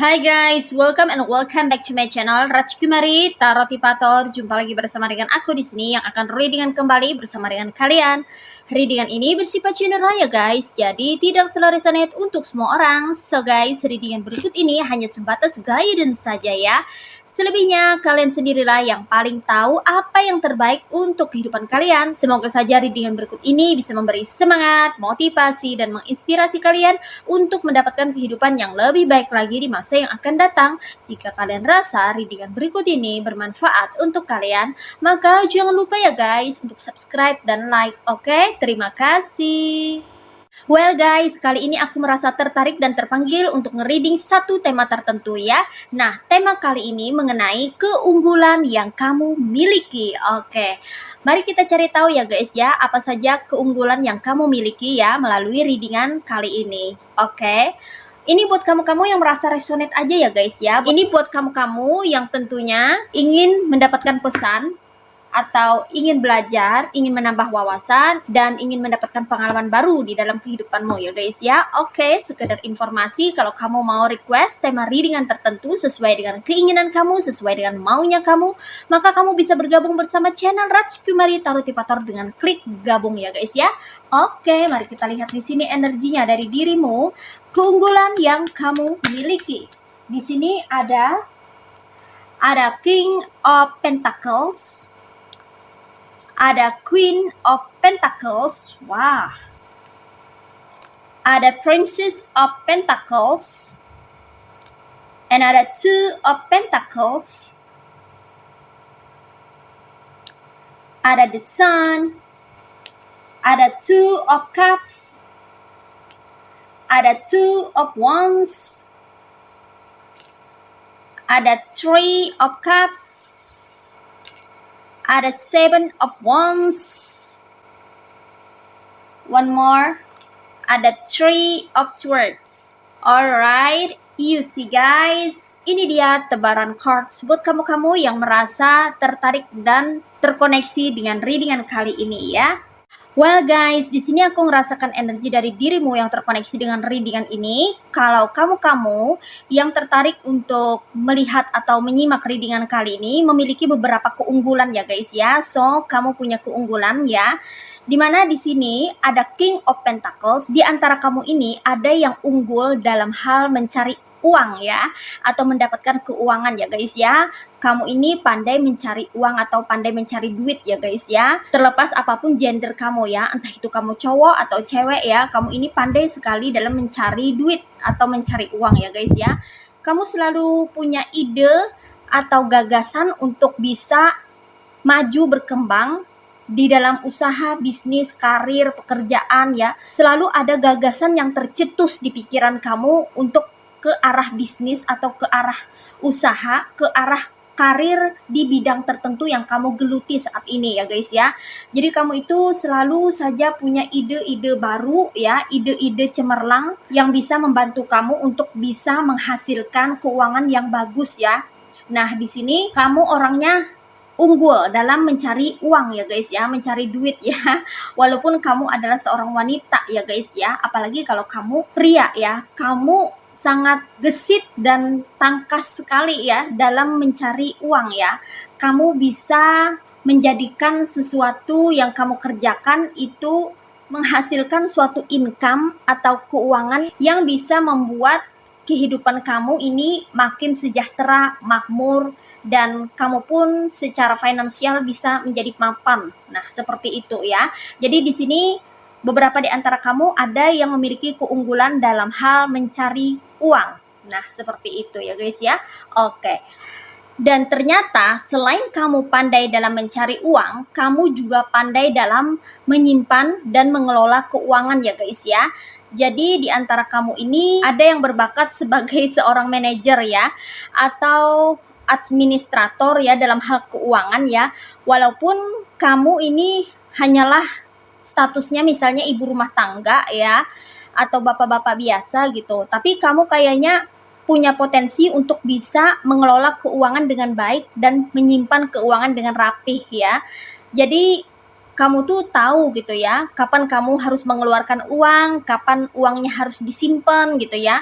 Hai guys, welcome back to my channel Rajkumari Tarotipator. Jumpa lagi bersama dengan aku di sini yang akan readingan kembali bersama dengan kalian. Readingan ini bersifat general ya guys, jadi tidak selalu resonate untuk semua orang. So guys, readingan berikut ini hanya sebatas guidance saja ya. Selebihnya kalian sendirilah yang paling tahu apa yang terbaik untuk kehidupan kalian. Semoga saja readingan berikut ini bisa memberi semangat, motivasi, dan menginspirasi kalian untuk mendapatkan kehidupan yang lebih baik lagi di masa yang akan datang. Jika kalian rasa readingan berikut ini bermanfaat untuk kalian, maka jangan lupa ya guys untuk subscribe dan like. Oke, terima kasih. Well guys, kali ini aku merasa tertarik dan terpanggil untuk nge-reading satu tema tertentu ya. Nah, tema kali ini mengenai keunggulan yang kamu miliki. Oke, mari kita cari tahu ya guys ya, apa saja keunggulan yang kamu miliki ya melalui readingan kali ini. Oke. Ini buat kamu-kamu yang merasa resonate aja ya guys ya. Ini buat kamu-kamu yang tentunya ingin mendapatkan pesan atau ingin belajar, ingin menambah wawasan, dan ingin mendapatkan pengalaman baru di dalam kehidupanmu ya guys ya. Oke, sekedar informasi, kalau kamu mau request tema readingan tertentu sesuai dengan keinginan kamu, sesuai dengan maunya kamu, maka kamu bisa bergabung bersama channel Rajkumari Tarotipator dengan klik gabung ya guys ya. Oke, mari kita lihat di sini energinya dari dirimu, keunggulan yang kamu miliki. Di sini ada King of Pentacles, ada Queen of Pentacles, wah. Ada Princess of Pentacles, and ada Two of Pentacles. Ada the Sun, ada Two of Cups, ada Two of Wands, ada Three of Cups, ada Seven of Wands, one more, ada Three of Swords. Alright, you see guys, ini dia tebaran cards buat kamu-kamu yang merasa tertarik dan terkoneksi dengan readingan kali ini ya. Well guys, di sini aku merasakan energi dari dirimu yang terkoneksi dengan readingan ini. Kalau kamu-kamu yang tertarik untuk melihat atau menyimak readingan kali ini memiliki beberapa keunggulan ya guys ya. So, kamu punya keunggulan ya. Dimana di sini ada King of Pentacles. Di antara kamu ini ada yang unggul dalam hal mencari uang ya, atau mendapatkan keuangan ya guys ya. Kamu ini pandai mencari uang atau pandai mencari duit ya guys ya. Terlepas apapun gender kamu ya, entah itu kamu cowok atau cewek ya, kamu ini pandai sekali dalam mencari duit atau mencari uang ya guys ya. Kamu selalu punya ide atau gagasan untuk bisa maju berkembang di dalam usaha, bisnis, karir, pekerjaan ya. Selalu ada gagasan yang tercetus di pikiran kamu untuk ke arah bisnis atau ke arah usaha, ke arah karir di bidang tertentu yang kamu geluti saat ini ya guys ya. Jadi kamu itu selalu saja punya ide-ide baru ya, ide-ide cemerlang yang bisa membantu kamu untuk bisa menghasilkan keuangan yang bagus ya. Nah, di sini kamu orangnya unggul dalam mencari uang ya guys ya, mencari duit ya. Walaupun kamu adalah seorang wanita ya guys ya, apalagi kalau kamu pria ya, kamu sangat gesit dan tangkas sekali ya dalam mencari uang ya. Kamu bisa menjadikan sesuatu yang kamu kerjakan itu menghasilkan suatu income atau keuangan yang bisa membuat kehidupan kamu ini makin sejahtera, makmur, dan kamu pun secara finansial bisa menjadi mapan. Nah, seperti itu ya. Jadi di sini beberapa di antara kamu ada yang memiliki keunggulan dalam hal mencari uang. Nah, seperti itu ya guys ya. Oke. Dan ternyata selain kamu pandai dalam mencari uang, kamu juga pandai dalam menyimpan dan mengelola keuangan ya guys ya. Jadi di antara kamu ini ada yang berbakat sebagai seorang manajer ya, atau administrator ya dalam hal keuangan ya. Walaupun kamu ini hanyalah statusnya misalnya ibu rumah tangga ya, atau bapak-bapak biasa gitu. Tapi kamu kayaknya punya potensi untuk bisa mengelola keuangan dengan baik dan menyimpan keuangan dengan rapih ya. Jadi kamu tuh tahu gitu ya, kapan kamu harus mengeluarkan uang, kapan uangnya harus disimpan gitu ya.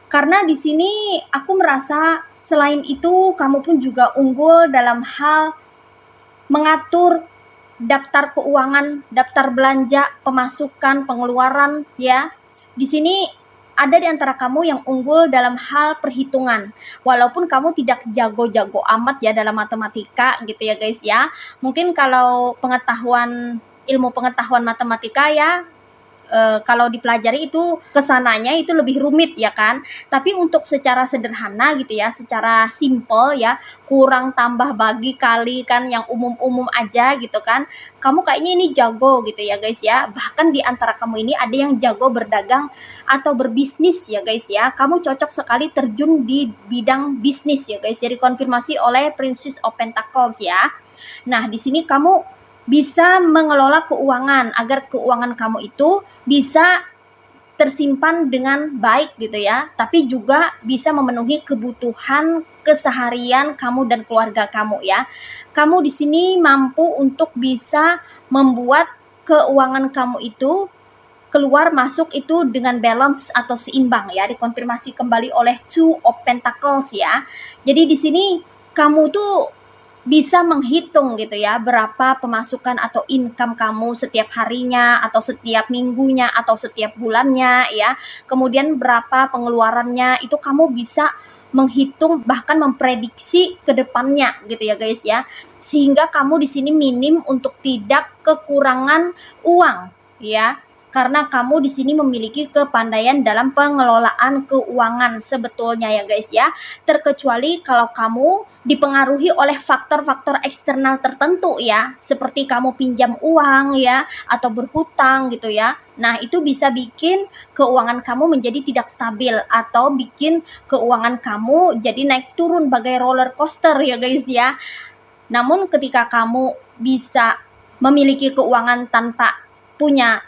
Karena di sini aku merasa selain itu kamu pun juga unggul dalam hal mengatur daftar keuangan, daftar belanja, pemasukan, pengeluaran ya. Di sini ada di antara kamu yang unggul dalam hal perhitungan. Walaupun kamu tidak jago-jago amat ya dalam matematika gitu ya guys ya. Mungkin kalau ilmu pengetahuan matematika ya, kalau dipelajari itu kesananya itu lebih rumit ya kan. Tapi untuk secara sederhana gitu ya, secara simple ya, kurang tambah bagi kali kan yang umum-umum aja gitu kan. Kamu kayaknya ini jago gitu ya guys ya. Bahkan di antara kamu ini ada yang jago berdagang atau berbisnis ya guys ya. Kamu cocok sekali terjun di bidang bisnis ya guys. Jadi konfirmasi oleh Princess of Pentacles ya. Nah, di sini kamu bisa mengelola keuangan agar keuangan kamu itu bisa tersimpan dengan baik gitu ya, tapi juga bisa memenuhi kebutuhan keseharian kamu dan keluarga kamu ya. Kamu di sini mampu untuk bisa membuat keuangan kamu itu keluar masuk itu dengan balance atau seimbang ya, dikonfirmasi kembali oleh Two of Pentacles ya. Jadi di sini kamu tuh bisa menghitung gitu ya berapa pemasukan atau income kamu setiap harinya atau setiap minggunya atau setiap bulannya ya. Kemudian berapa pengeluarannya itu kamu bisa menghitung bahkan memprediksi ke depannya gitu ya guys ya. Sehingga kamu di sini minim untuk tidak kekurangan uang ya. Karena kamu di sini memiliki kepandaian dalam pengelolaan keuangan sebetulnya ya guys ya. Terkecuali kalau kamu dipengaruhi oleh faktor-faktor eksternal tertentu ya, seperti kamu pinjam uang ya atau berhutang gitu ya. Nah, itu bisa bikin keuangan kamu menjadi tidak stabil atau bikin keuangan kamu jadi naik turun bagai roller coaster ya guys ya. Namun ketika kamu bisa memiliki keuangan tanpa punya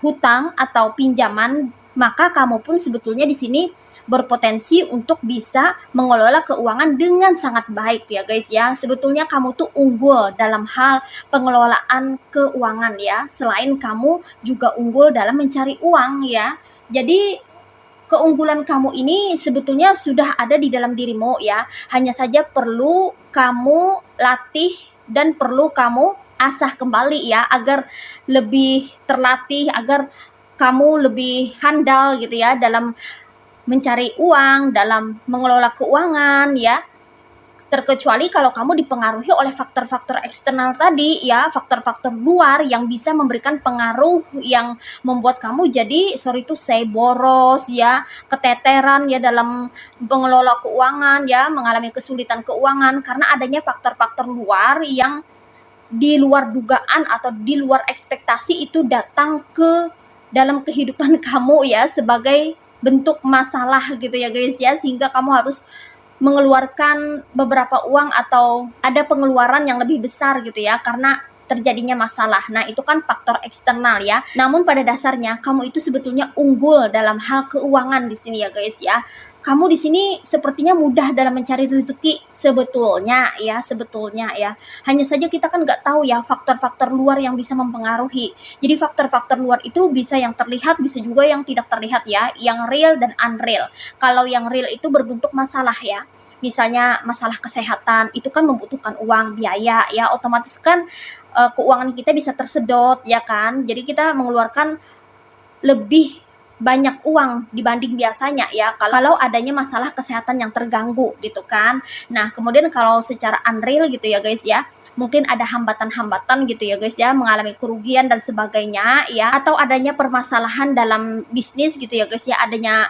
hutang atau pinjaman, maka kamu pun sebetulnya di sini berpotensi untuk bisa mengelola keuangan dengan sangat baik ya guys ya. Sebetulnya kamu tuh unggul dalam hal pengelolaan keuangan ya. Selain kamu juga unggul dalam mencari uang ya. Jadi keunggulan kamu ini sebetulnya sudah ada di dalam dirimu ya. Hanya saja perlu kamu latih dan perlu kamu asah kembali ya agar lebih terlatih, agar kamu lebih handal gitu ya dalam mencari uang, dalam mengelola keuangan ya. Terkecuali kalau kamu dipengaruhi oleh faktor-faktor eksternal tadi ya, faktor-faktor luar yang bisa memberikan pengaruh yang membuat kamu jadi sorry to say boros ya, keteteran ya dalam mengelola keuangan ya, mengalami kesulitan keuangan karena adanya faktor-faktor luar yang di luar dugaan atau di luar ekspektasi itu datang ke dalam kehidupan kamu ya sebagai bentuk masalah gitu ya guys ya, sehingga kamu harus mengeluarkan beberapa uang atau ada pengeluaran yang lebih besar gitu ya karena terjadinya masalah. Nah, itu kan faktor eksternal ya. Namun pada dasarnya kamu itu sebetulnya unggul dalam hal keuangan di sini ya guys ya. Kamu di sini sepertinya mudah dalam mencari rezeki sebetulnya ya. Hanya saja kita kan nggak tahu ya faktor-faktor luar yang bisa mempengaruhi. Jadi faktor-faktor luar itu bisa yang terlihat, bisa juga yang tidak terlihat ya, yang real dan unreal. Kalau yang real itu berbentuk masalah ya. Misalnya masalah kesehatan, itu kan membutuhkan uang, biaya ya, otomatis kan keuangan kita bisa tersedot ya kan. Jadi kita mengeluarkan lebih banyak uang dibanding biasanya ya kalau adanya masalah kesehatan yang terganggu gitu kan. Nah, kemudian kalau secara unreal gitu ya guys ya, mungkin ada hambatan-hambatan gitu ya guys ya, mengalami kerugian dan sebagainya ya, atau adanya permasalahan dalam bisnis gitu ya guys ya, adanya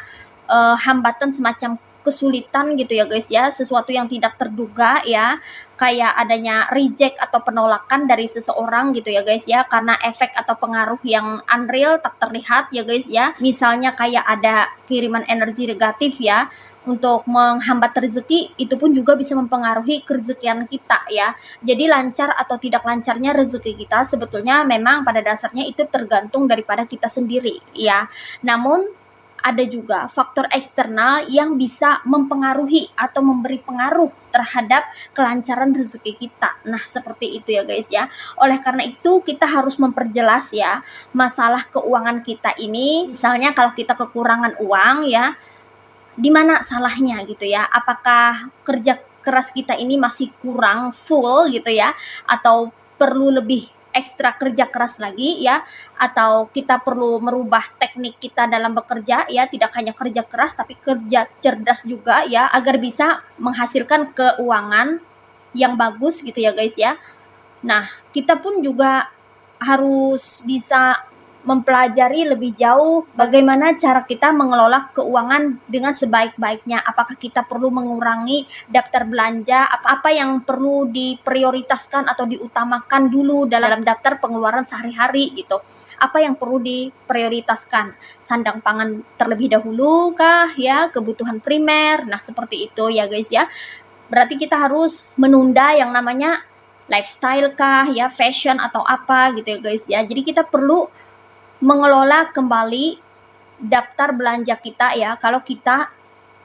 hambatan semacam kesulitan gitu ya guys ya, sesuatu yang tidak terduga ya, kayak adanya reject atau penolakan dari seseorang gitu ya guys ya, karena efek atau pengaruh yang unreal, tak terlihat ya guys ya. Misalnya kayak ada kiriman energi negatif ya, untuk menghambat rezeki, itu pun juga bisa mempengaruhi kerezekian kita ya. Jadi lancar atau tidak lancarnya rezeki kita sebetulnya memang pada dasarnya itu tergantung daripada kita sendiri ya. Namun ada juga faktor eksternal yang bisa mempengaruhi atau memberi pengaruh terhadap kelancaran rezeki kita. Nah, seperti itu ya guys ya. Oleh karena itu kita harus memperjelas ya masalah keuangan kita ini. Misalnya kalau kita kekurangan uang ya, di mana salahnya gitu ya? Apakah kerja keras kita ini masih kurang full gitu ya? Atau perlu lebih ekstra kerja keras lagi ya? Atau kita perlu merubah teknik kita dalam bekerja ya? Tidak hanya kerja keras tapi kerja cerdas juga ya, agar bisa menghasilkan keuangan yang bagus gitu ya guys ya. Nah, kita pun juga harus bisa mempelajari lebih jauh bagaimana cara kita mengelola keuangan dengan sebaik-baiknya. Apakah kita perlu mengurangi daftar belanja, apa yang perlu diprioritaskan atau diutamakan dulu dalam daftar pengeluaran sehari-hari gitu. Apa yang perlu diprioritaskan? Sandang pangan terlebih dahulu kah ya, kebutuhan primer. Nah, seperti itu ya guys ya. Berarti kita harus menunda yang namanya lifestyle kah ya, fashion atau apa gitu ya guys ya. Jadi kita perlu mengelola kembali daftar belanja kita ya. Kalau kita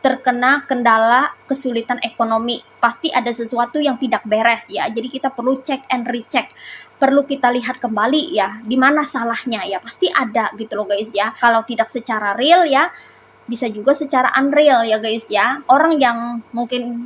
terkena kendala kesulitan ekonomi, pasti ada sesuatu yang tidak beres ya. Jadi kita perlu check and recheck, perlu kita lihat kembali ya, di mana salahnya ya. Pasti ada gitu loh guys ya. Kalau tidak secara real ya, bisa juga secara unreal ya guys ya. Orang yang mungkin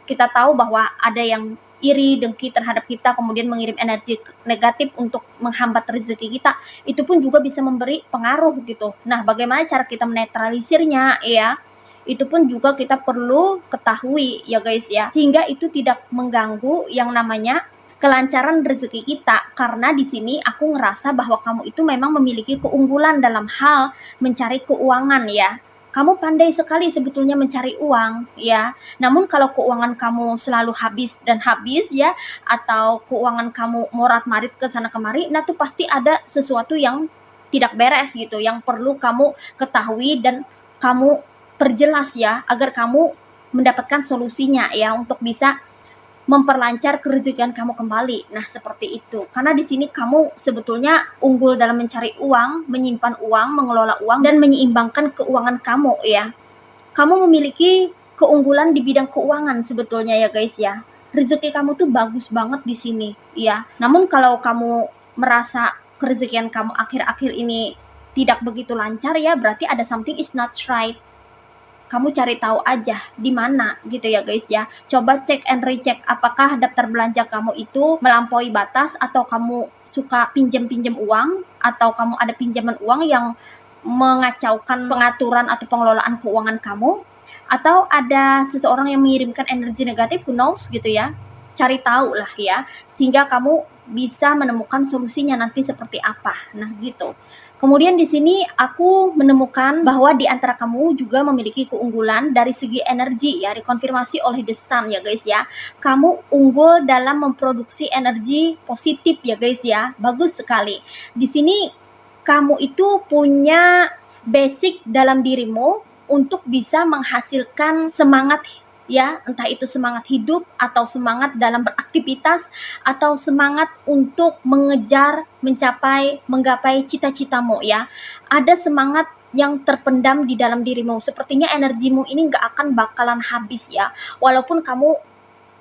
kita tahu bahwa ada yang iri, dengki terhadap kita, kemudian mengirim energi negatif untuk menghambat rezeki kita, itu pun juga bisa memberi pengaruh gitu. Nah, bagaimana cara kita menetralisirnya ya? Itu pun juga kita perlu ketahui ya guys ya, sehingga itu tidak mengganggu yang namanya kelancaran rezeki kita. Karena di sini aku ngerasa bahwa kamu itu memang memiliki keunggulan dalam hal mencari keuangan ya. Kamu pandai sekali sebetulnya mencari uang ya. Namun kalau keuangan kamu selalu habis dan habis ya, atau keuangan kamu morat-marit ke sana kemari, nah tuh pasti ada sesuatu yang tidak beres gitu, yang perlu kamu ketahui dan kamu perjelas ya, agar kamu mendapatkan solusinya ya, untuk bisa memperlancar kerezekian kamu kembali. Nah, seperti itu. Karena di sini kamu sebetulnya unggul dalam mencari uang, menyimpan uang, mengelola uang, dan menyeimbangkan keuangan kamu ya. Kamu memiliki keunggulan di bidang keuangan sebetulnya ya guys ya. Rezeki kamu tuh bagus banget di sini ya. Namun kalau kamu merasa kerezekian kamu akhir-akhir ini tidak begitu lancar ya, berarti ada something is not right. Kamu cari tahu aja di mana gitu ya guys ya. Coba cek and recheck apakah daftar belanja kamu itu melampaui batas, atau kamu suka pinjam-pinjam uang, atau kamu ada pinjaman uang yang mengacaukan pengaturan atau pengelolaan keuangan kamu, atau ada seseorang yang mengirimkan energi negatif, who knows gitu ya. Cari tahu lah ya, sehingga kamu bisa menemukan solusinya nanti seperti apa. Nah, gitu. Kemudian di sini aku menemukan bahwa di antara kamu juga memiliki keunggulan dari segi energi ya, dikonfirmasi oleh The Sun ya guys ya. Kamu unggul dalam memproduksi energi positif ya guys ya. Bagus sekali. Di sini kamu itu punya basic dalam dirimu untuk bisa menghasilkan semangat ya, entah itu semangat hidup atau semangat dalam beraktivitas atau semangat untuk mengejar, menggapai cita-citamu ya. Ada semangat yang terpendam di dalam dirimu. Sepertinya energimu ini nggak akan bakalan habis ya. Walaupun kamu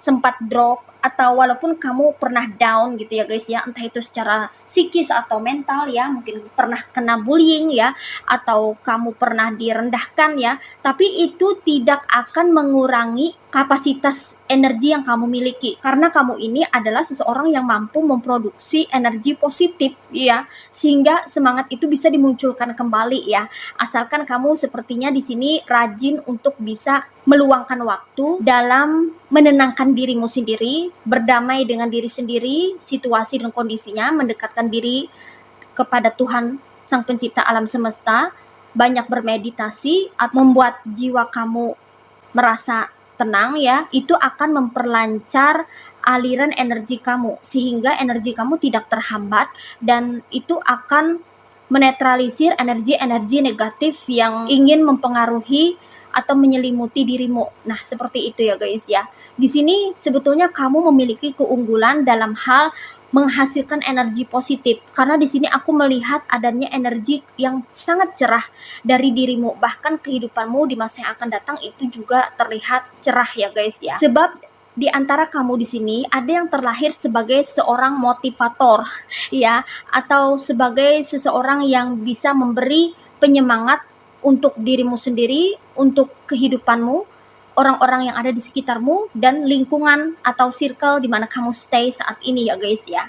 sempat drop, atau walaupun kamu pernah down gitu ya guys ya, entah itu secara psikis atau mental ya, mungkin pernah kena bullying ya, atau kamu pernah direndahkan ya, tapi itu tidak akan mengurangi kapasitas energi yang kamu miliki, karena kamu ini adalah seseorang yang mampu memproduksi energi positif ya, sehingga semangat itu bisa dimunculkan kembali ya, asalkan kamu sepertinya di sini rajin untuk bisa meluangkan waktu dalam menenangkan dirimu sendiri, berdamai dengan diri sendiri, situasi dan kondisinya, mendekatkan diri kepada Tuhan Sang Pencipta alam semesta, banyak bermeditasi, membuat jiwa kamu merasa tenang ya, itu akan memperlancar aliran energi kamu sehingga energi kamu tidak terhambat, dan itu akan menetralisir energi-energi negatif yang ingin mempengaruhi atau menyelimuti dirimu. Nah, seperti itu ya guys ya. Di sini sebetulnya kamu memiliki keunggulan dalam hal menghasilkan energi positif, karena di sini aku melihat adanya energi yang sangat cerah dari dirimu. Bahkan kehidupanmu di masa yang akan datang itu juga terlihat cerah ya guys ya. Sebab di antara kamu di sini ada yang terlahir sebagai seorang motivator ya, atau sebagai seseorang yang bisa memberi penyemangat untuk dirimu sendiri, untuk kehidupanmu, orang-orang yang ada di sekitarmu, dan lingkungan atau circle di mana kamu stay saat ini ya guys ya.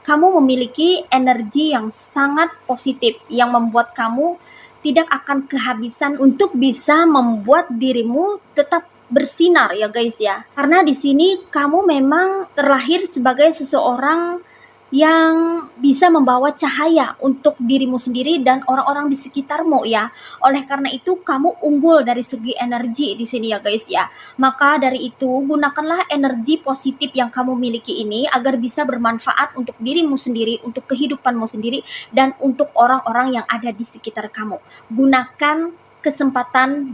Kamu memiliki energi yang sangat positif yang membuat kamu tidak akan kehabisan untuk bisa membuat dirimu tetap bersinar ya guys ya. Karena di sini kamu memang terlahir sebagai seseorang yang bisa membawa cahaya untuk dirimu sendiri dan orang-orang di sekitarmu ya. Oleh karena itu kamu unggul dari segi energi di sini ya guys ya. Maka dari itu gunakanlah energi positif yang kamu miliki ini agar bisa bermanfaat untuk dirimu sendiri, untuk kehidupanmu sendiri, dan untuk orang-orang yang ada di sekitar kamu. Gunakan kesempatan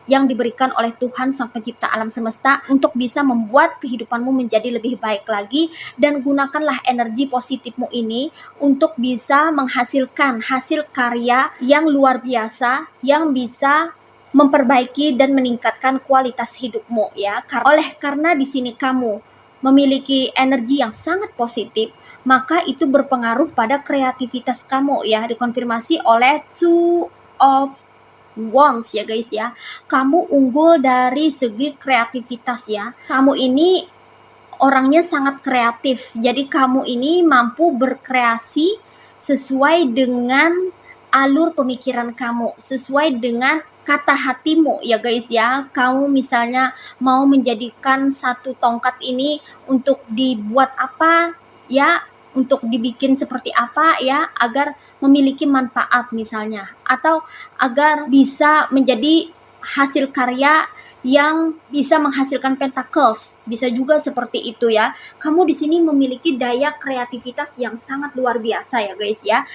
yang diberikan oleh Tuhan Sang Pencipta alam semesta untuk bisa membuat kehidupanmu menjadi lebih baik lagi, dan gunakanlah energi positifmu ini untuk bisa menghasilkan hasil karya yang luar biasa yang bisa memperbaiki dan meningkatkan kualitas hidupmu ya. Oleh karena di sini kamu memiliki energi yang sangat positif, maka itu berpengaruh pada kreativitas kamu ya, dikonfirmasi oleh Two of Wands ya guys ya. Kamu unggul dari segi kreativitas ya. Kamu ini orangnya sangat kreatif. Jadi kamu ini mampu berkreasi sesuai dengan alur pemikiran kamu, sesuai dengan kata hatimu ya guys ya. Kamu misalnya mau menjadikan satu tongkat ini untuk dibuat apa ya, untuk dibikin seperti apa ya, agar memiliki manfaat misalnya, atau agar bisa menjadi hasil karya yang bisa menghasilkan pentacles, bisa juga seperti itu ya. Kamu di sini memiliki daya kreativitas yang sangat luar biasa ya guys ya.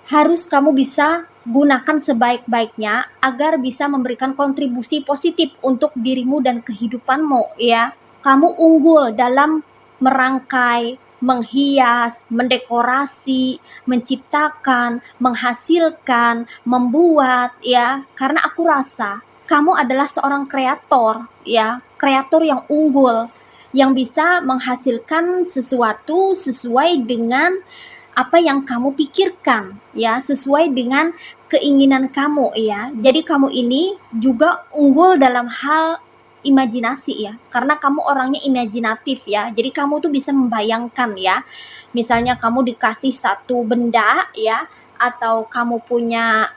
Harus kamu bisa gunakan sebaik-baiknya agar bisa memberikan kontribusi positif untuk dirimu dan kehidupanmu ya. Kamu unggul dalam merangkai, menghias, mendekorasi, menciptakan, menghasilkan, membuat ya. Karena aku rasa kamu adalah seorang kreator ya, kreator yang unggul yang bisa menghasilkan sesuatu sesuai dengan apa yang kamu pikirkan ya, sesuai dengan keinginan kamu ya. Jadi kamu ini juga unggul dalam hal imajinasi ya, karena kamu orangnya imajinatif ya. Jadi kamu tuh bisa membayangkan ya, misalnya kamu dikasih satu benda ya, atau kamu punya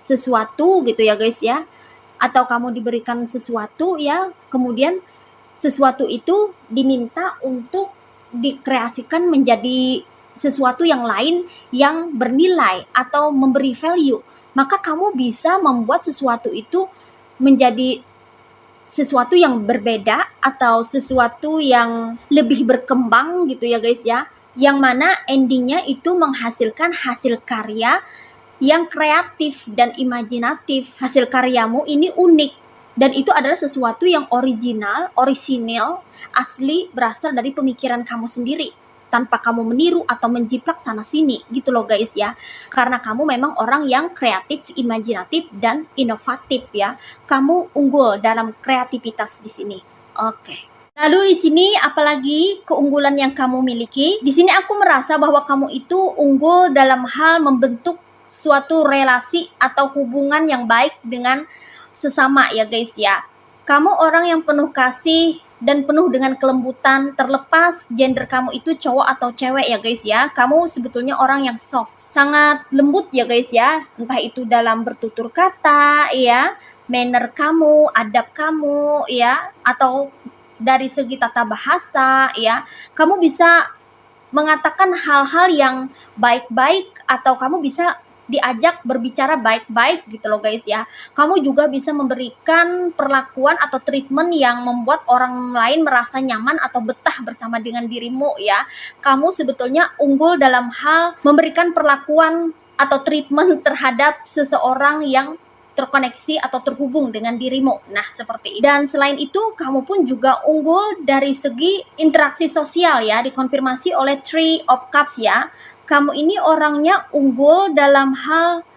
sesuatu gitu ya guys ya, atau kamu diberikan sesuatu ya, kemudian sesuatu itu diminta untuk dikreasikan menjadi sesuatu yang lain yang bernilai atau memberi value, maka kamu bisa membuat sesuatu itu menjadi sesuatu yang berbeda atau sesuatu yang lebih berkembang gitu ya guys ya, yang mana endingnya itu menghasilkan hasil karya yang kreatif dan imajinatif. Hasil karyamu ini unik dan itu adalah sesuatu yang original, asli, berasal dari pemikiran kamu sendiri, tanpa kamu meniru atau menjiplak sana sini gitu loh guys ya. Karena kamu memang orang yang kreatif, imajinatif, dan inovatif ya. Kamu unggul dalam kreativitas di sini. Oke. Lalu di sini apalagi keunggulan yang kamu miliki? Di sini aku merasa bahwa kamu itu unggul dalam hal membentuk suatu relasi atau hubungan yang baik dengan sesama ya guys ya. Kamu orang yang penuh kasih dan penuh dengan kelembutan, terlepas gender kamu itu cowok atau cewek ya guys ya. Kamu sebetulnya orang yang soft, sangat lembut ya guys ya. Entah itu dalam bertutur kata ya, manner kamu, adab kamu ya, atau dari segi tata bahasa ya. Kamu bisa mengatakan hal-hal yang baik-baik, atau kamu bisa diajak berbicara baik-baik gitu loh guys ya. Kamu juga bisa memberikan perlakuan atau treatment yang membuat orang lain merasa nyaman atau betah bersama dengan dirimu ya. Kamu sebetulnya unggul dalam hal memberikan perlakuan atau treatment terhadap seseorang yang terkoneksi atau terhubung dengan dirimu. Nah, seperti itu. Dan selain itu, kamu pun juga unggul dari segi interaksi sosial ya, dikonfirmasi oleh Three of Cups ya. Kamu ini orangnya unggul dalam hal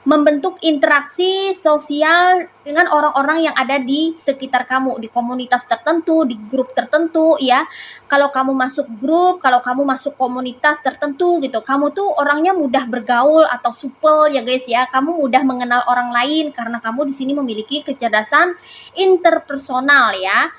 membentuk interaksi sosial dengan orang-orang yang ada di sekitar kamu, di komunitas tertentu, di grup tertentu ya. Kalau kamu masuk grup, kalau kamu masuk komunitas tertentu gitu, kamu tuh orangnya mudah bergaul atau supel ya guys ya. Kamu mudah mengenal orang lain karena kamu di sini memiliki kecerdasan interpersonal ya.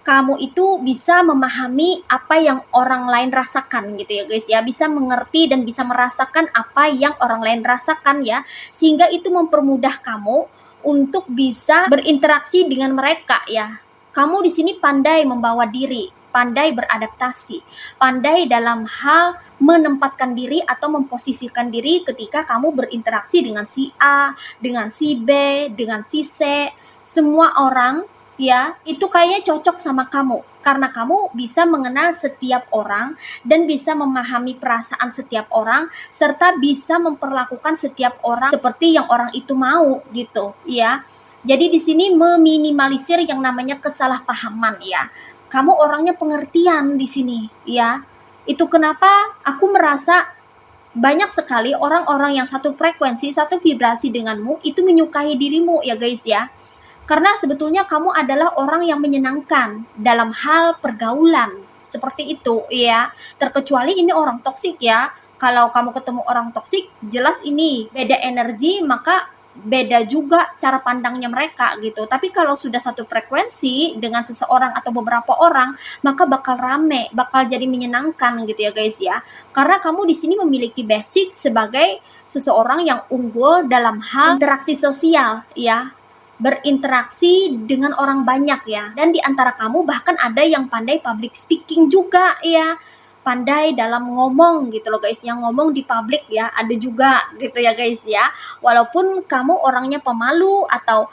Kamu itu bisa memahami apa yang orang lain rasakan gitu ya guys ya, bisa mengerti dan bisa merasakan apa yang orang lain rasakan ya, sehingga itu mempermudah kamu untuk bisa berinteraksi dengan mereka ya. Kamu di sini pandai membawa diri, pandai beradaptasi, pandai dalam hal menempatkan diri atau memposisikan diri ketika kamu berinteraksi dengan si A, dengan si B, dengan si C, semua orang ya, itu kayaknya cocok sama kamu karena kamu bisa mengenal setiap orang dan bisa memahami perasaan setiap orang serta bisa memperlakukan setiap orang seperti yang orang itu mau gitu ya. Jadi di sini meminimalisir yang namanya kesalahpahaman ya. Kamu orangnya pengertian di sini ya. Itu kenapa aku merasa banyak sekali orang-orang yang satu frekuensi, satu vibrasi denganmu itu menyukai dirimu ya guys ya. Karena sebetulnya kamu adalah orang yang menyenangkan dalam hal pergaulan. Seperti itu ya. Terkecuali ini orang toksik ya. Kalau kamu ketemu orang toksik, jelas ini beda energi, maka beda juga cara pandangnya mereka gitu. Tapi kalau sudah satu frekuensi dengan seseorang atau beberapa orang, maka bakal rame, bakal jadi menyenangkan gitu ya guys ya. Karena kamu di sini memiliki basic sebagai seseorang yang unggul dalam hal interaksi sosial ya, berinteraksi dengan orang banyak ya, dan di antara kamu bahkan ada yang pandai public speaking juga ya, pandai dalam ngomong gitu loh guys, yang ngomong di publik ya, ada juga gitu ya guys ya. Walaupun kamu orangnya pemalu atau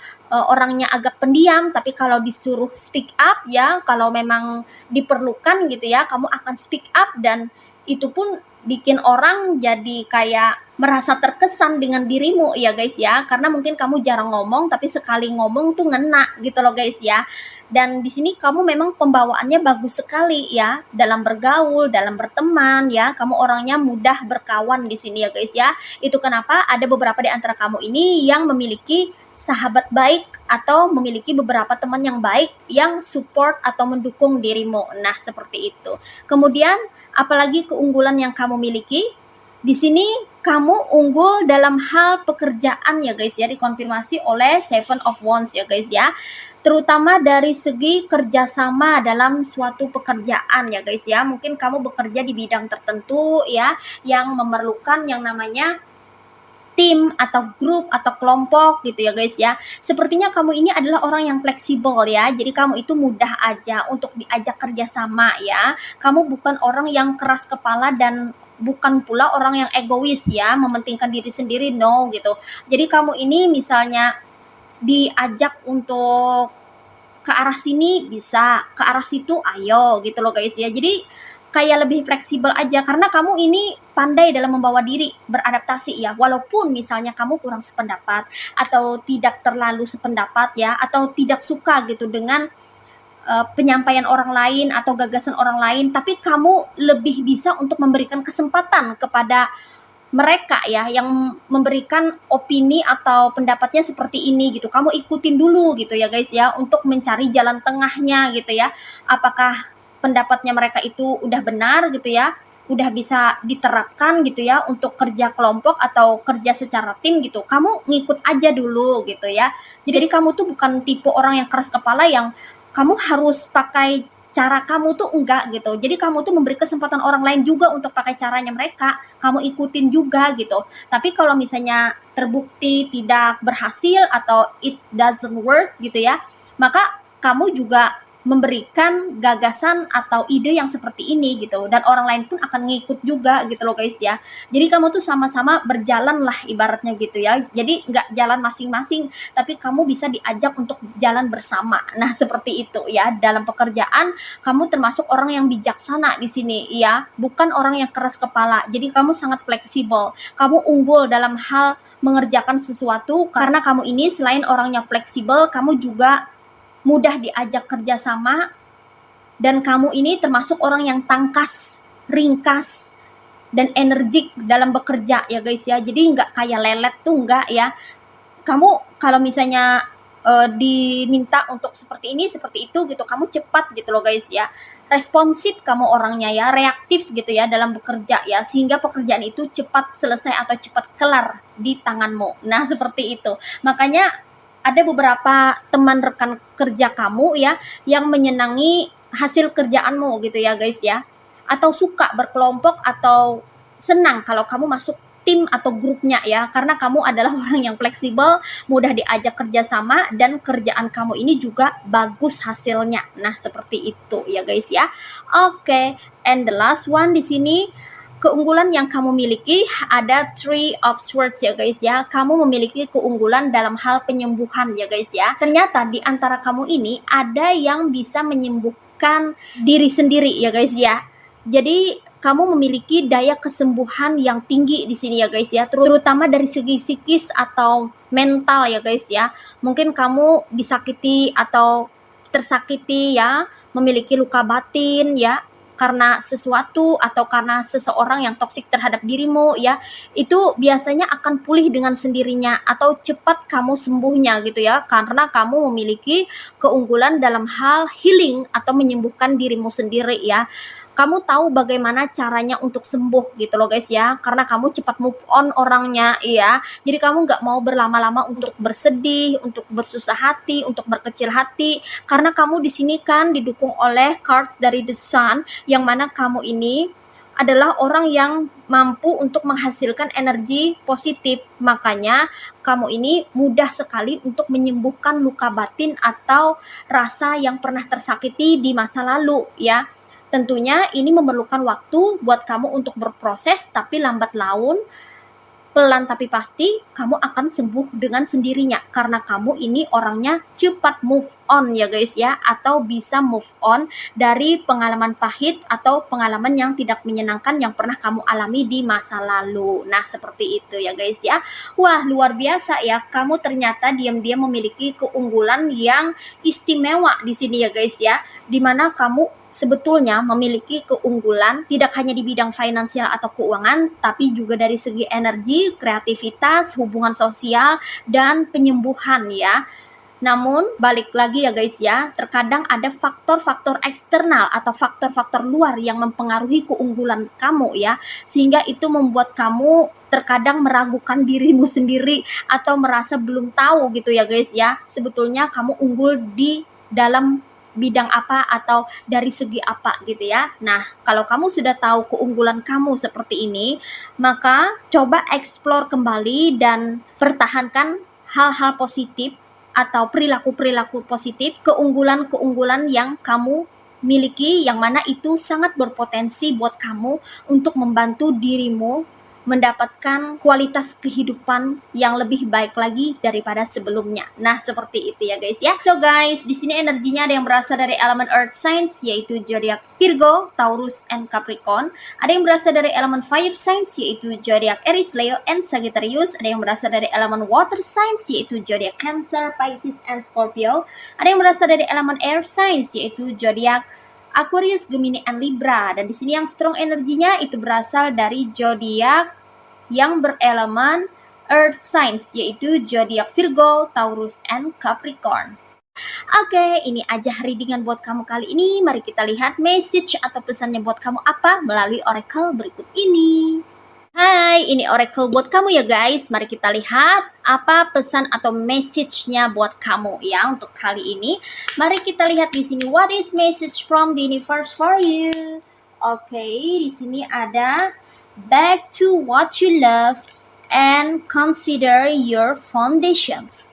orangnya agak pendiam, tapi kalau disuruh speak up ya, kalau memang diperlukan gitu ya, kamu akan speak up dan itu pun bikin orang jadi kayak merasa terkesan dengan dirimu ya guys ya, karena mungkin kamu jarang ngomong tapi sekali ngomong tuh ngena gitu loh guys ya. Dan di sini kamu memang pembawaannya bagus sekali ya dalam bergaul, dalam berteman ya. Kamu orangnya mudah berkawan di sini ya guys ya. Itu kenapa ada beberapa di antara kamu ini yang memiliki sahabat baik atau memiliki beberapa teman yang baik yang support atau mendukung dirimu. Nah, seperti itu. Kemudian apalagi keunggulan yang kamu miliki? Di sini kamu unggul dalam hal pekerjaan ya guys ya, dikonfirmasi oleh Seven of Wands ya guys ya. Terutama dari segi kerjasama dalam suatu pekerjaan ya guys ya. Mungkin kamu bekerja di bidang tertentu ya, yang memerlukan yang namanya tim atau grup atau kelompok gitu ya guys ya. Sepertinya kamu ini adalah orang yang fleksibel ya. Jadi kamu itu mudah aja untuk diajak kerjasama ya. Kamu bukan orang yang keras kepala dan bukan pula orang yang egois ya, mementingkan diri sendiri, no gitu. Jadi kamu ini misalnya diajak untuk ke arah sini bisa, ke arah situ ayo gitu loh guys ya. Jadi kayak lebih fleksibel aja karena kamu ini pandai dalam membawa diri, beradaptasi ya. Walaupun misalnya kamu kurang sependapat atau tidak terlalu sependapat ya, atau tidak suka gitu dengan penyampaian orang lain atau gagasan orang lain, tapi kamu lebih bisa untuk memberikan kesempatan kepada mereka ya yang memberikan opini atau pendapatnya seperti ini gitu. Kamu ikutin dulu gitu ya guys ya, untuk mencari jalan tengahnya gitu ya. Apakah pendapatnya mereka itu udah benar gitu ya, udah bisa diterapkan gitu ya untuk kerja kelompok atau kerja secara tim gitu. Kamu ngikut aja dulu gitu ya. Jadi kamu tuh bukan tipe orang yang keras kepala yang kamu harus pakai cara kamu tuh, enggak gitu. Jadi kamu tuh memberi kesempatan orang lain juga untuk pakai caranya mereka, kamu ikutin juga gitu. Tapi kalau misalnya terbukti tidak berhasil atau it doesn't work gitu ya, maka kamu juga memberikan gagasan atau ide yang seperti ini gitu, dan orang lain pun akan ngikut juga gitu loh guys ya. Jadi kamu tuh sama-sama berjalan lah ibaratnya gitu ya. Jadi nggak jalan masing-masing, tapi kamu bisa diajak untuk jalan bersama. Nah seperti itu ya. Dalam pekerjaan kamu termasuk orang yang bijaksana di sini ya, bukan orang yang keras kepala. Jadi kamu sangat fleksibel. Kamu unggul dalam hal mengerjakan sesuatu karena kamu ini selain orangnya fleksibel, kamu juga mudah diajak kerjasama, dan kamu ini termasuk orang yang tangkas, ringkas, dan energik dalam bekerja ya guys ya. Jadi nggak kayak lelet tuh nggak ya. Kamu kalau misalnya diminta untuk seperti ini, seperti itu gitu, kamu cepat gitu loh guys ya. Responsif kamu orangnya ya, reaktif gitu ya dalam bekerja ya, sehingga pekerjaan itu cepat selesai atau cepat kelar di tanganmu. Nah seperti itu. Makanya ada beberapa teman rekan kerja kamu ya yang menyenangi hasil kerjaanmu gitu ya guys ya, atau suka berkelompok atau senang kalau kamu masuk tim atau grupnya ya, karena kamu adalah orang yang fleksibel, mudah diajak kerjasama, dan kerjaan kamu ini juga bagus hasilnya. Nah seperti itu ya guys ya. Oke, and the last one di sini, keunggulan yang kamu miliki ada Three of Swords ya guys ya. Kamu memiliki keunggulan dalam hal penyembuhan ya guys ya. Ternyata di antara kamu ini ada yang bisa menyembuhkan diri sendiri ya guys ya. Jadi kamu memiliki daya kesembuhan yang tinggi di sini ya guys ya, terutama dari segi psikis atau mental ya guys ya. Mungkin kamu disakiti atau tersakiti ya, memiliki luka batin ya, karena sesuatu atau karena seseorang yang toksik terhadap dirimu ya, itu biasanya akan pulih dengan sendirinya atau cepat kamu sembuhnya gitu ya, karena kamu memiliki keunggulan dalam hal healing atau menyembuhkan dirimu sendiri ya. Kamu tahu bagaimana caranya untuk sembuh gitu loh guys ya, karena kamu cepat move on orangnya ya. Jadi kamu nggak mau berlama-lama untuk bersedih, untuk bersusah hati, untuk berkecil hati, karena kamu di sini kan didukung oleh cards dari The Sun, yang mana kamu ini adalah orang yang mampu untuk menghasilkan energi positif. Makanya kamu ini mudah sekali untuk menyembuhkan luka batin atau rasa yang pernah tersakiti di masa lalu ya. Tentunya ini memerlukan waktu buat kamu untuk berproses, tapi lambat laun, pelan tapi pasti kamu akan sembuh dengan sendirinya, karena kamu ini orangnya cepat move on ya guys ya, atau bisa move on dari pengalaman pahit atau pengalaman yang tidak menyenangkan yang pernah kamu alami di masa lalu. Nah seperti itu ya guys ya. Wah luar biasa ya, kamu ternyata diam-diam memiliki keunggulan yang istimewa di sini ya guys ya, dimana kamu sebetulnya memiliki keunggulan tidak hanya di bidang finansial atau keuangan, tapi juga dari segi energi, kreativitas, hubungan sosial, dan penyembuhan ya. Namun balik lagi ya guys ya, terkadang ada faktor-faktor eksternal atau faktor-faktor luar yang mempengaruhi keunggulan kamu ya, sehingga itu membuat kamu terkadang meragukan dirimu sendiri atau merasa belum tahu gitu ya guys ya, sebetulnya kamu unggul di dalam bidang apa atau dari segi apa gitu ya. Nah, kalau kamu sudah tahu keunggulan kamu seperti ini, maka coba explore kembali dan pertahankan hal-hal positif atau perilaku-perilaku positif, keunggulan-keunggulan yang kamu miliki, yang mana itu sangat berpotensi buat kamu untuk membantu dirimu mendapatkan kualitas kehidupan yang lebih baik lagi daripada sebelumnya. Nah, seperti itu ya guys ya. So guys, di sini energinya ada yang berasal dari elemen Earth Signs yaitu zodiak Virgo, Taurus, and Capricorn. Ada yang berasal dari elemen Fire Signs yaitu zodiak Aries, Leo, and Sagittarius. Ada yang berasal dari elemen Water Signs yaitu zodiak Cancer, Pisces, and Scorpio. Ada yang berasal dari elemen Air Signs yaitu zodiak Aquarius, Gemini, and Libra. Dan di sini yang strong energinya itu berasal dari zodiak yang berelemen Earth Signs yaitu zodiak Virgo, Taurus, and Capricorn. Oke, ini aja readingan buat kamu kali ini. Mari kita lihat message atau pesannya buat kamu apa melalui oracle berikut ini. Hai, ini oracle buat kamu ya guys. Mari kita lihat apa pesan atau message-nya buat kamu ya untuk kali ini. Mari kita lihat di sini, what is message from the universe for you? Oke, di sini ada back to what you love and consider your foundations.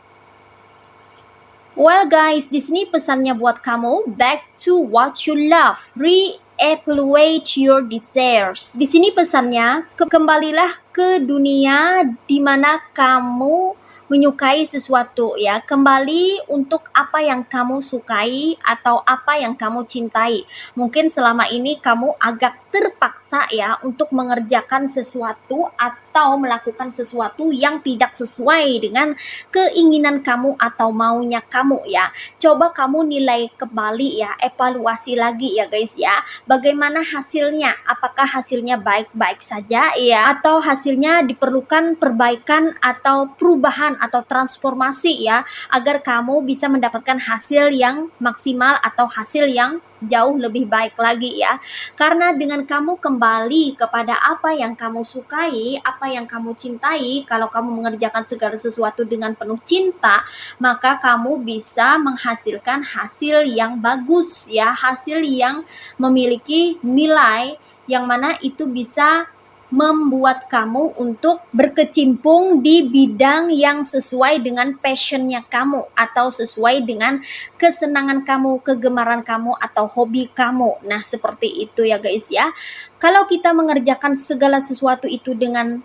Well guys, di sini pesannya buat kamu, back to what you love. Re-evaluate your desires. Di sini pesannya, kembalilah ke dunia di mana kamu menyukai sesuatu ya. Kembali untuk apa yang kamu sukai atau apa yang kamu cintai. Mungkin selama ini kamu agak terpaksa ya untuk mengerjakan sesuatu atau melakukan sesuatu yang tidak sesuai dengan keinginan kamu atau maunya kamu ya. Coba kamu nilai kembali ya, evaluasi lagi ya guys ya. Bagaimana hasilnya? Apakah hasilnya baik-baik saja ya, atau hasilnya diperlukan perbaikan atau perubahan atau transformasi ya, agar kamu bisa mendapatkan hasil yang maksimal atau hasil yang jauh lebih baik lagi ya. Karena dengan kamu kembali kepada apa yang kamu sukai, apa yang kamu cintai, kalau kamu mengerjakan segala sesuatu dengan penuh cinta, maka kamu bisa menghasilkan hasil yang bagus ya, hasil yang memiliki nilai yang mana itu bisa membuat kamu untuk berkecimpung di bidang yang sesuai dengan passionnya kamu atau sesuai dengan kesenangan kamu, kegemaran kamu atau hobi kamu. Nah seperti itu ya guys ya. Kalau kita mengerjakan segala sesuatu itu dengan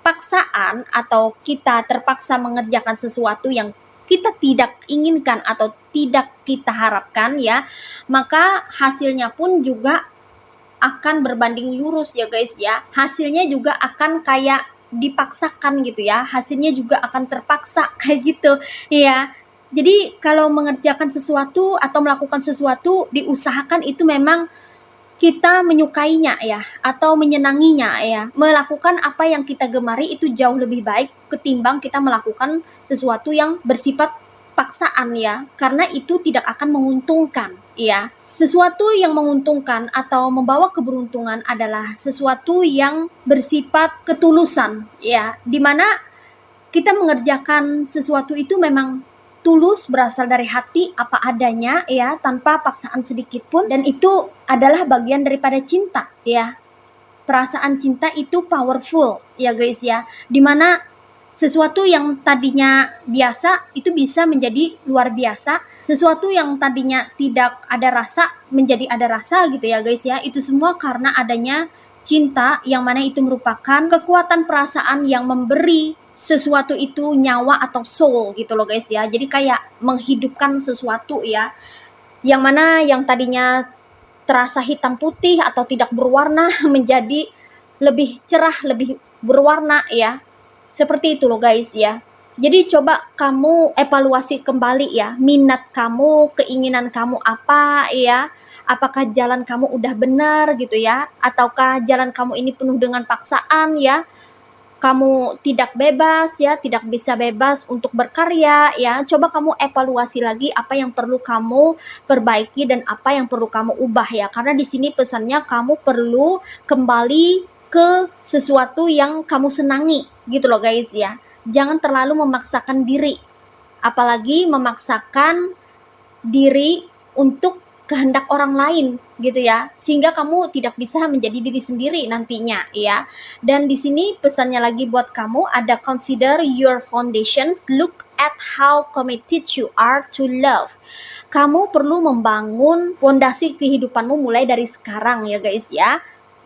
paksaan atau kita terpaksa mengerjakan sesuatu yang kita tidak inginkan atau tidak kita harapkan ya, maka hasilnya pun juga akan berbanding lurus ya guys ya. Hasilnya juga akan kayak dipaksakan gitu ya. Hasilnya juga akan terpaksa kayak gitu ya. Jadi kalau mengerjakan sesuatu atau melakukan sesuatu, diusahakan itu memang kita menyukainya ya, atau menyenanginya ya. Melakukan apa yang kita gemari itu jauh lebih baik ketimbang kita melakukan sesuatu yang bersifat paksaan ya, karena itu tidak akan menguntungkan ya. Sesuatu yang menguntungkan atau membawa keberuntungan adalah sesuatu yang bersifat ketulusan ya, dimana kita mengerjakan sesuatu itu memang tulus, berasal dari hati apa adanya ya, tanpa paksaan sedikit pun, dan itu adalah bagian daripada cinta ya. Perasaan cinta itu powerful ya guys ya, dimana sesuatu yang tadinya biasa itu bisa menjadi luar biasa, sesuatu yang tadinya tidak ada rasa menjadi ada rasa gitu ya guys ya. Itu semua karena adanya cinta, yang mana itu merupakan kekuatan perasaan yang memberi sesuatu itu nyawa atau soul gitu loh guys ya. Jadi kayak menghidupkan sesuatu ya, yang mana yang tadinya terasa hitam putih atau tidak berwarna menjadi lebih cerah, lebih berwarna ya. Seperti itu loh guys ya. Jadi coba kamu evaluasi kembali ya, minat kamu, keinginan kamu apa ya. Apakah jalan kamu udah benar gitu ya, ataukah jalan kamu ini penuh dengan paksaan ya. Kamu tidak bebas ya, tidak bisa bebas untuk berkarya ya. Coba kamu evaluasi lagi apa yang perlu kamu perbaiki dan apa yang perlu kamu ubah ya. Karena di sini pesannya kamu perlu kembali ke sesuatu yang kamu senangi gitu loh guys ya. Jangan terlalu memaksakan diri, apalagi memaksakan diri untuk kehendak orang lain gitu ya, sehingga kamu tidak bisa menjadi diri sendiri nantinya ya. Dan di sini pesannya lagi buat kamu ada, consider your foundations, look at how committed you are to love. Kamu perlu membangun fondasi kehidupanmu mulai dari sekarang ya guys ya.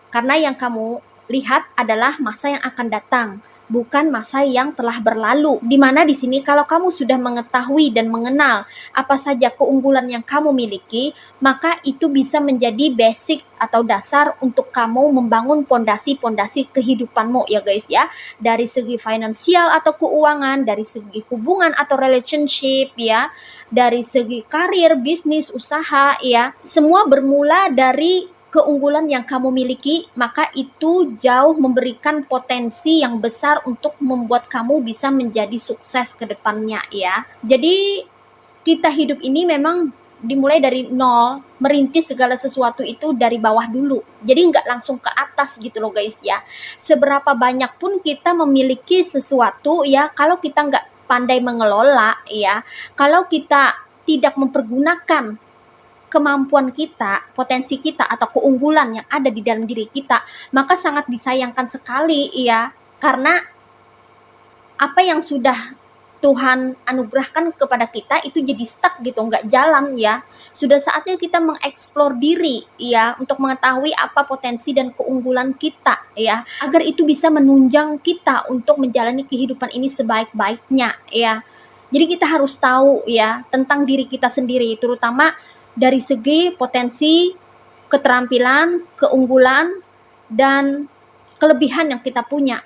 Karena yang kamu lihat adalah masa yang akan datang, bukan masa yang telah berlalu. Dimana di sini kalau kamu sudah mengetahui dan mengenal apa saja keunggulan yang kamu miliki, maka itu bisa menjadi basic atau dasar untuk kamu membangun pondasi-pondasi kehidupanmu ya guys ya. Dari segi finansial atau keuangan, dari segi hubungan atau relationship ya, dari segi karir, bisnis, usaha ya. Semua bermula dari keunggulan yang kamu miliki, maka itu jauh memberikan potensi yang besar untuk membuat kamu bisa menjadi sukses ke depannya ya. Jadi kita hidup ini memang dimulai dari nol, merintis segala sesuatu itu dari bawah dulu. Jadi nggak langsung ke atas gitu loh guys ya. Seberapa banyak pun kita memiliki sesuatu ya, kalau kita nggak pandai mengelola ya, kalau kita tidak mempergunakan kemampuan kita, potensi kita atau keunggulan yang ada di dalam diri kita, maka sangat disayangkan sekali ya. Karena apa yang sudah Tuhan anugerahkan kepada kita itu jadi stuck gitu, nggak jalan ya. Sudah saatnya kita mengeksplor diri ya, untuk mengetahui apa potensi dan keunggulan kita ya, agar itu bisa menunjang kita untuk menjalani kehidupan ini sebaik-baiknya ya. Jadi kita harus tahu ya tentang diri kita sendiri, terutama dari segi potensi, keterampilan, keunggulan, dan kelebihan yang kita punya,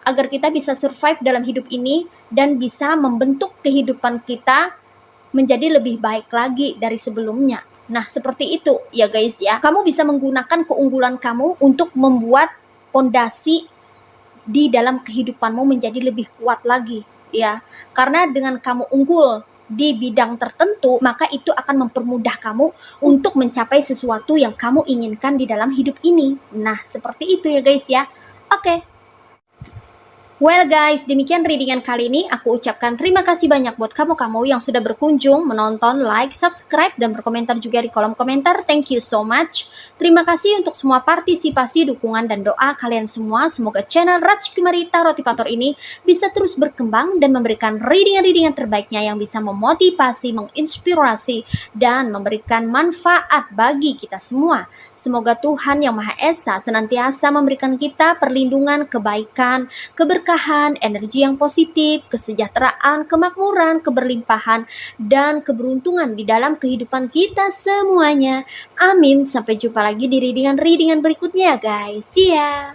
agar kita bisa survive dalam hidup ini dan bisa membentuk kehidupan kita menjadi lebih baik lagi dari sebelumnya. Nah, seperti itu ya guys ya. Kamu bisa menggunakan keunggulan kamu untuk membuat pondasi di dalam kehidupanmu menjadi lebih kuat lagi ya. Karena dengan kamu unggul di bidang tertentu, maka itu akan mempermudah kamu untuk mencapai sesuatu yang kamu inginkan di dalam hidup ini. Nah, seperti itu ya guys ya. Oke. Well guys, demikian readingan kali ini. Aku ucapkan terima kasih banyak buat kamu-kamu yang sudah berkunjung, menonton, like, subscribe, dan berkomentar juga di kolom komentar. Thank you so much. Terima kasih untuk semua partisipasi, dukungan, dan doa kalian semua. Semoga channel Rajkumari Tarot Tipator ini bisa terus berkembang dan memberikan readingan-readingan terbaiknya yang bisa memotivasi, menginspirasi, dan memberikan manfaat bagi kita semua. Semoga Tuhan Yang Maha Esa senantiasa memberikan kita perlindungan, kebaikan, keberkahan, energi yang positif, kesejahteraan, kemakmuran, keberlimpahan, dan keberuntungan di dalam kehidupan kita semuanya. Amin. Sampai jumpa lagi di readingan berikutnya ya guys. See ya.